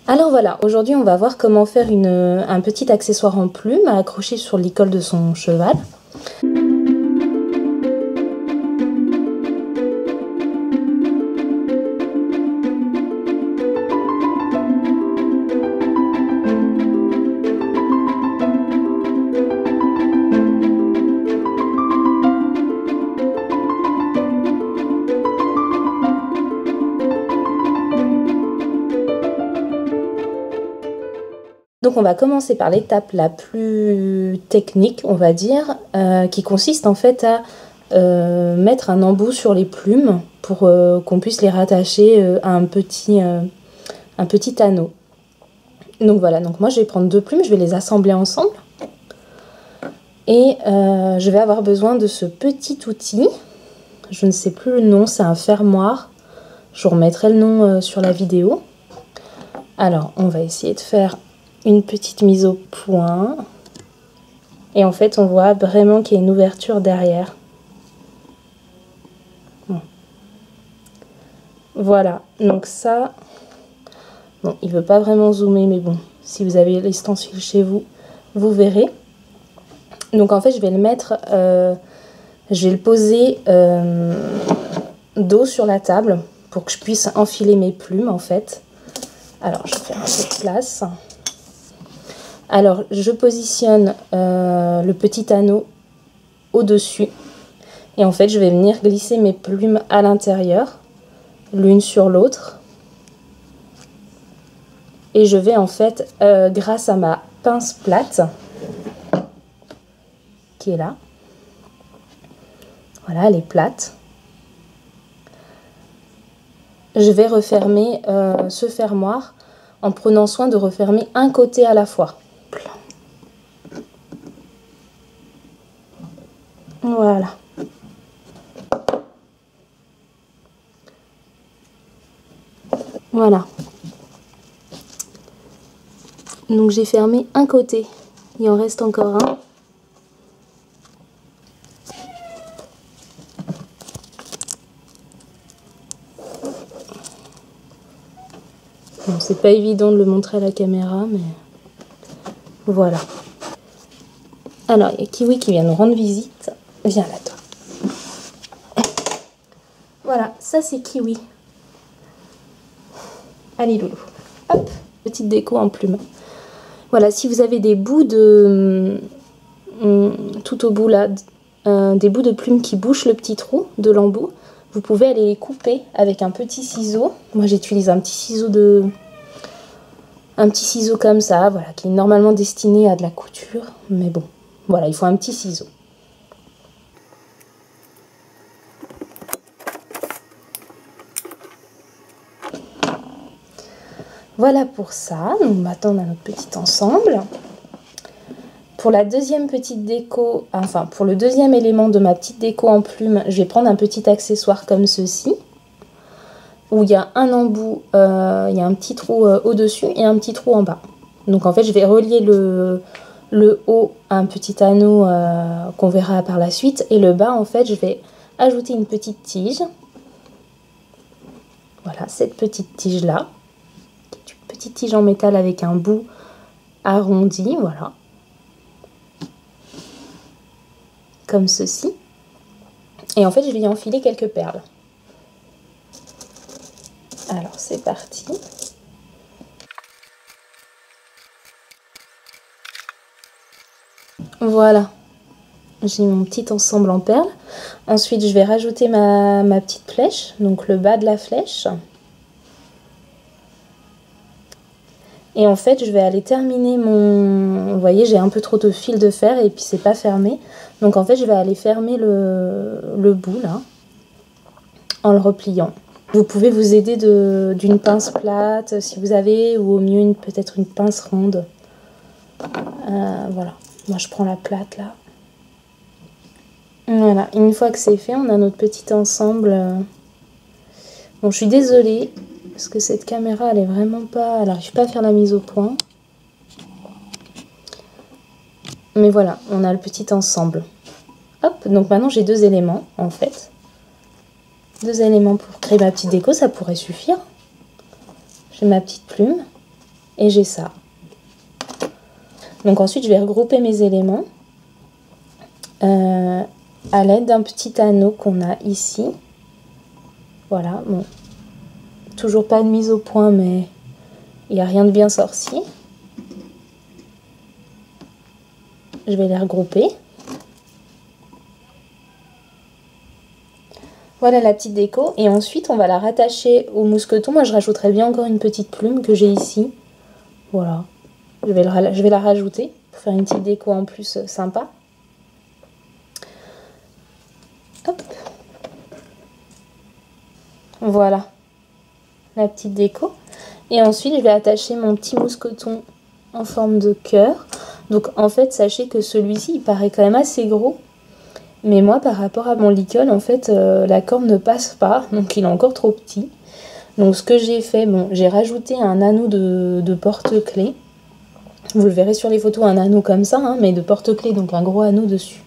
Alors voilà, aujourd'hui on va voir comment faire un petit accessoire en plume à accrocher sur l'école de son cheval. Donc on va commencer par l'étape la plus technique, on va dire, qui consiste en fait à mettre un embout sur les plumes pour qu'on puisse les rattacher à un petit anneau. Donc voilà, donc moi je vais prendre deux plumes, je vais les assembler ensemble. Et je vais avoir besoin de ce petit outil, je ne sais plus le nom, c'est un fermoir. Je vous remettrai le nom sur la vidéo. Alors on va essayer de faire une petite mise au point et en fait on voit vraiment qu'il y a une ouverture derrière. Bon. Voilà, donc ça, bon, il veut pas vraiment zoomer, mais bon, si vous avez l'ustensile chez vous, vous verrez. Donc en fait je vais le mettre, je vais le poser dos sur la table pour que je puisse enfiler mes plumes en fait. Alors je vais faire un peu de place. Alors, je positionne le petit anneau au-dessus. Et en fait, je vais venir glisser mes plumes à l'intérieur, l'une sur l'autre. Et je vais en fait, grâce à ma pince plate, qui est là. Voilà, elle est plate. Je vais refermer ce fermoir en prenant soin de refermer un côté à la fois. Voilà. Voilà. Donc j'ai fermé un côté. Il en reste encore un. Bon, c'est pas évident de le montrer à la caméra, mais voilà. Alors, il y a Kiwi qui vient nous rendre visite. Viens là, toi. Voilà, ça c'est Kiwi. Allez, loulou. Hop, petite déco en plume. Voilà, si vous avez des bouts de... tout au bout là, des bouts de plumes qui bouchent le petit trou de l'embout, vous pouvez aller les couper avec un petit ciseau. Moi, j'utilise un petit ciseau comme ça, voilà, qui est normalement destiné à de la couture. Mais bon, voilà, il faut un petit ciseau. Voilà pour ça. Donc maintenant on a notre petit ensemble. Pour la deuxième petite déco, enfin pour le deuxième élément de ma petite déco en plume, je vais prendre un petit accessoire comme ceci, où il y a un embout, il y a un petit trou au-dessus et un petit trou en bas. Donc en fait je vais relier le haut à un petit anneau qu'on verra par la suite, et le bas en fait je vais ajouter une petite tige. Voilà, cette petite tige là. Petite tige en métal avec un bout arrondi, voilà, comme ceci. Et en fait je vais y enfiler quelques perles. Alors c'est parti. Voilà, j'ai mon petit ensemble en perles. Ensuite je vais rajouter ma petite flèche, donc le bas de la flèche. Et en fait, je vais aller terminer mon... Vous voyez, j'ai un peu trop de fil de fer et puis c'est pas fermé. Donc en fait, je vais aller fermer le bout là, en le repliant. Vous pouvez vous aider d'une pince plate si vous avez, ou au mieux peut-être une pince ronde. Voilà, moi je prends la plate là. Voilà, une fois que c'est fait, on a notre petit ensemble. Bon, je suis désolée. Parce que cette caméra, elle est vraiment pas... Elle n'arrive pas à faire la mise au point. Mais voilà, on a le petit ensemble. Hop, donc maintenant j'ai deux éléments, en fait. Deux éléments pour créer ma petite déco, ça pourrait suffire. J'ai ma petite plume. et j'ai ça. Donc ensuite je vais regrouper mes éléments à l'aide d'un petit anneau qu'on a ici. Voilà, bon, toujours pas de mise au point, mais il n'y a rien de bien sorcier. Je vais les regrouper. Voilà la petite déco. Et ensuite, on va la rattacher au mousqueton. Moi, je rajouterais bien encore une petite plume que j'ai ici. Voilà. Je vais la rajouter pour faire une petite déco en plus sympa. Hop. Voilà la petite déco. Et ensuite, je vais attacher mon petit mousqueton en forme de cœur. Donc, en fait, sachez que celui-ci, il paraît quand même assez gros. Mais moi, par rapport à mon licol, en fait, la corde ne passe pas. Donc, il est encore trop petit. Donc, ce que j'ai fait, bon, j'ai rajouté un anneau de porte-clés. Vous le verrez sur les photos, un anneau comme ça, hein, mais de porte-clés, donc un gros anneau dessus.